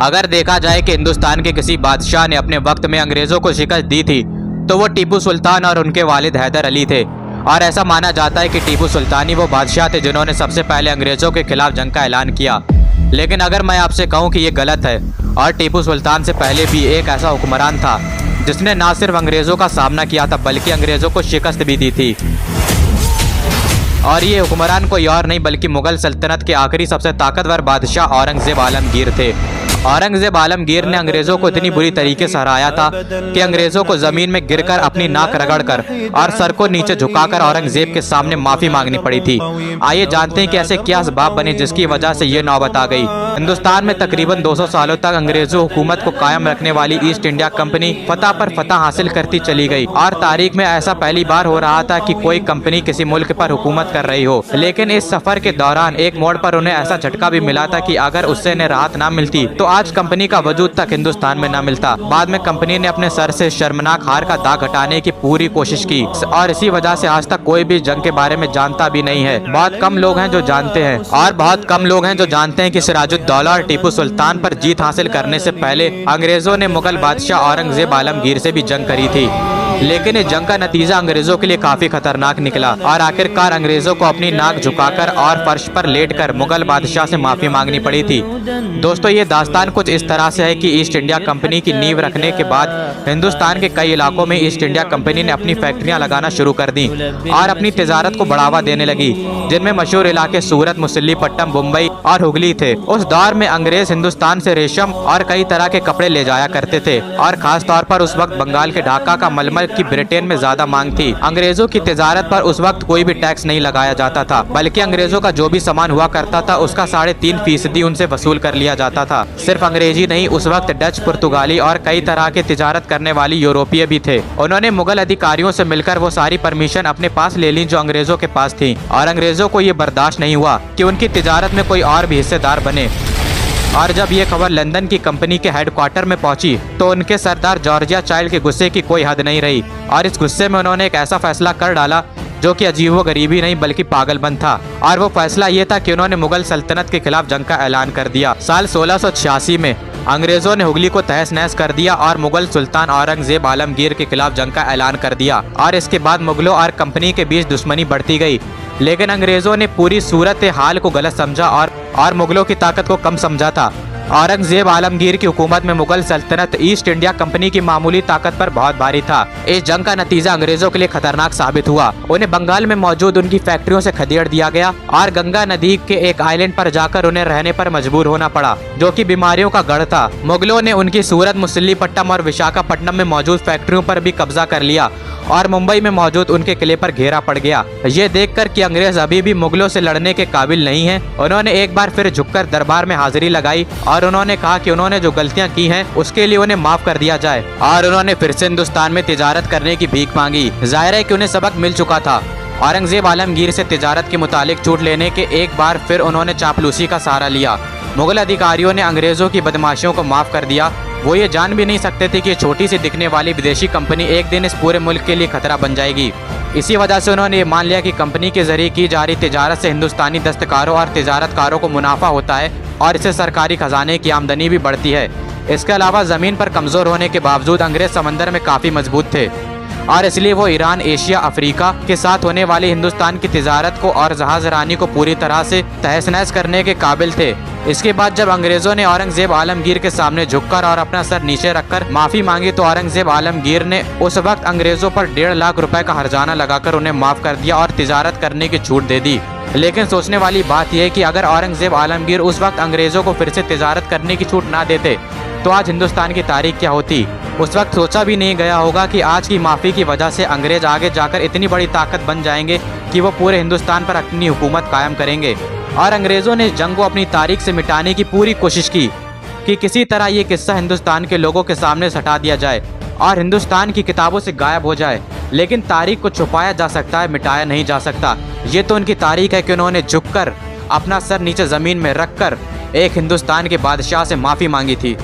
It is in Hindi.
अगर देखा जाए कि हिंदुस्तान के किसी बादशाह ने अपने वक्त में अंग्रेजों को शिकस्त दी थी तो वो टीपू सुल्तान और उनके वालिद हैदर अली थे। और ऐसा माना जाता है कि टीपू सुल्तान ही वो बादशाह थे जिन्होंने सबसे पहले अंग्रेजों के खिलाफ जंग का ऐलान किया। लेकिन अगर मैं आपसे कहूं कि ये गलत है और टीपू सुल्तान से पहले भी एक ऐसा हुक्मरान था जिसने ना सिर्फ अंग्रेजों का सामना किया था बल्कि अंग्रेजों को शिकस्त भी दी थी। और ये हुक्मरान कोई और नहीं बल्कि मुगल सल्तनत के आखिरी सबसे ताकतवर बादशाह औरंगजेब आलमगीर थे। औरंगजेब आलमगीर ने अंग्रेजों को इतनी बुरी तरीके से हराया था कि अंग्रेजों को जमीन में गिरकर अपनी नाक रगड़कर और सर को नीचे झुकाकर औरंगजेब के सामने माफी मांगनी पड़ी थी। आइए जानते हैं कि ऐसे क्या असबाब बने जिसकी वजह से ये नौबत आ गई। हिंदुस्तान में तकरीबन 200 सालों तक अंग्रेजों हुकूमत को कायम रखने वाली ईस्ट इंडिया कंपनी फतह पर फतह हासिल करती चली गई और तारीख में ऐसा पहली बार हो रहा था कि कोई कंपनी किसी मुल्क पर हुकूमत कर रही हो। लेकिन इस सफर के दौरान एक मोड़ पर उन्हें ऐसा झटका भी मिला था कि अगर उससे इन्हें राहत न मिलती तो आज कंपनी का वजूद तक हिंदुस्तान में न मिलता। बाद में कंपनी ने अपने सर से शर्मनाक हार का दाग हटाने की पूरी कोशिश की और इसी वजह से आज तक कोई भी जंग के बारे में जानता भी नहीं है। बहुत कम लोग हैं जो जानते हैं और बहुत कम लोग हैं जो जानते हैं कि सिराजुद्दौला और टीपू सुल्तान पर जीत हासिल करने से पहले अंग्रेजों ने मुगल बादशाह औरंगजेब आलमगीर से भी जंग करी थी। लेकिन इस जंग का नतीजा अंग्रेजों के लिए काफी खतरनाक निकला और आखिरकार अंग्रेजों को अपनी नाक झुकाकर और फर्श पर लेटकर मुगल बादशाह से माफी मांगनी पड़ी थी। दोस्तों, ये दास्तान कुछ इस तरह से है कि ईस्ट इंडिया कंपनी की नींव रखने के बाद हिंदुस्तान के कई इलाकों में ईस्ट इंडिया कंपनी ने अपनी फैक्ट्रियां लगाना शुरू कर दी और अपनी तिजारत को बढ़ावा देने लगी, जिनमें मशहूर इलाके सूरत, मुसल्लीपट्टम, मुंबई और हुगली थे। उस दौर में अंग्रेज हिंदुस्तान से रेशम और कई तरह के कपड़े ले जाया करते थे और खास तौर पर उस वक्त बंगाल के ढाका का मलमल की ब्रिटेन में ज्यादा मांग थी। अंग्रेजों की तिजारत पर उस वक्त कोई भी टैक्स नहीं लगाया जाता था, बल्कि अंग्रेजों का जो भी सामान हुआ करता था उसका 3.5% उनसे वसूल कर लिया जाता था। सिर्फ अंग्रेजी नहीं, उस वक्त डच, पुर्तगाली और कई तरह के तिजारत करने वाली यूरोपीय भी थे। उन्होंने मुगल अधिकारियों से मिलकर वो सारी परमिशन अपने पास ले ली जो अंग्रेजों के पास थी और अंग्रेजों को ये बर्दाश्त नहीं हुआ कि उनकी तिजारत में कोई और भी हिस्सेदार बने। और जब ये खबर लंदन की कंपनी के हेडक्वार्टर में पहुंची तो उनके सरदार जॉर्जिया चाइल्ड के गुस्से की कोई हद नहीं रही और इस गुस्से में उन्होंने एक ऐसा फैसला कर डाला जो कि अजीबो-गरीबी नहीं बल्कि पागलपन था। और वो फैसला ये था कि उन्होंने मुगल सल्तनत के खिलाफ जंग का ऐलान कर दिया। साल 1686 में अंग्रेजों ने हुगली को तहस नहस कर दिया और मुगल सुल्तान औरंगजेब आलमगीर के खिलाफ जंग का ऐलान कर दिया और इसके बाद मुगलों और कंपनी के बीच दुश्मनी बढ़ती गई। लेकिन अंग्रेजों ने पूरी सूरत हाल को गलत समझा और मुगलों की ताकत को कम समझा था। औरंगजेब आलमगीर की हुकूमत में मुगल सल्तनत ईस्ट इंडिया कंपनी की मामूली ताकत पर बहुत भारी था। इस जंग का नतीजा अंग्रेजों के लिए खतरनाक साबित हुआ। उन्हें बंगाल में मौजूद उनकी फैक्ट्रियों से खदेड़ दिया गया और गंगा नदी के एक आइलैंड पर जाकर उन्हें रहने पर मजबूर होना पड़ा, जो कि बीमारियों का गढ़ था। मुगलों ने उनकी सूरत, मुसल्लीपट्टम और विशाखापट्टनम में मौजूद फैक्ट्रियों पर भी कब्जा कर लिया और मुंबई में मौजूद उनके किले पर घेरा पड़ गया। ये देखकर कि अंग्रेज अभी भी मुगलों से लड़ने के काबिल नहीं हैं, उन्होंने एक बार फिर झुककर दरबार में हाजिरी लगाई और उन्होंने कहा कि उन्होंने जो गलतियां की हैं उसके लिए उन्हें माफ कर दिया जाए और उन्होंने फिर से हिंदुस्तान में तिजारत करने की भीख मांगी। जाहिर है कि उन्हें सबक मिल चुका था। औरंगजेब आलमगीर से तिजारत के मुतालिक छूट लेने के एक बार फिर उन्होंने चापलूसी का सहारा लिया। मुगल अधिकारियों ने अंग्रेजों की बदमाशियों को माफ कर दिया। वो ये जान भी नहीं सकते थे कि छोटी सी दिखने वाली विदेशी कंपनी एक दिन इस पूरे मुल्क के लिए खतरा बन जाएगी। इसी वजह से उन्होंने ये मान लिया कि कंपनी के जरिए की जा रही तिजारत से हिंदुस्तानी दस्तकारों और तिजारतकारों को मुनाफा होता है और इससे सरकारी खजाने की आमदनी भी बढ़ती है। इसके अलावा ज़मीन पर कमज़ोर होने के बावजूद अंग्रेज समंदर में काफ़ी मजबूत थे और इसलिए वो ईरान, एशिया, अफ्रीका के साथ होने वाली हिंदुस्तान की तिजारत को और जहाज़ रानी को पूरी तरह से तहस नहस करने के काबिल थे। इसके बाद जब अंग्रेजों ने औरंगजेब आलमगीर के सामने झुककर और अपना सर नीचे रखकर माफी मांगी तो औरंगजेब आलमगीर ने उस वक्त अंग्रेजों पर 1.5 लाख रुपए का हर्जाना लगाकर उन्हें माफ कर दिया और तिजारत करने की छूट दे दी। लेकिन सोचने वाली बात यह है कि अगर औरंगजेब आलमगीर उस वक्त अंग्रेजों को फिर से तिजारत करने की छूट ना देते तो आज हिंदुस्तान की तारीख क्या होती। उस वक्त सोचा भी नहीं गया होगा कि आज की माफ़ी की वजह से अंग्रेज आगे जाकर इतनी बड़ी ताकत बन जाएंगे कि वो पूरे हिंदुस्तान पर अपनी हुकूमत कायम करेंगे। और अंग्रेज़ों ने इस जंग को अपनी तारीख से मिटाने की पूरी कोशिश की कि किसी तरह ये किस्सा हिंदुस्तान के लोगों के सामने से हटा दिया जाए और हिंदुस्तान की किताबों से गायब हो जाए। लेकिन तारीख को छुपाया जा सकता है, मिटाया नहीं जा सकता। ये तो उनकी तारीख है कि उन्होंने झुककर अपना सर नीचे ज़मीन में रखकर एक हिंदुस्तान के बादशाह से माफ़ी मांगी थी।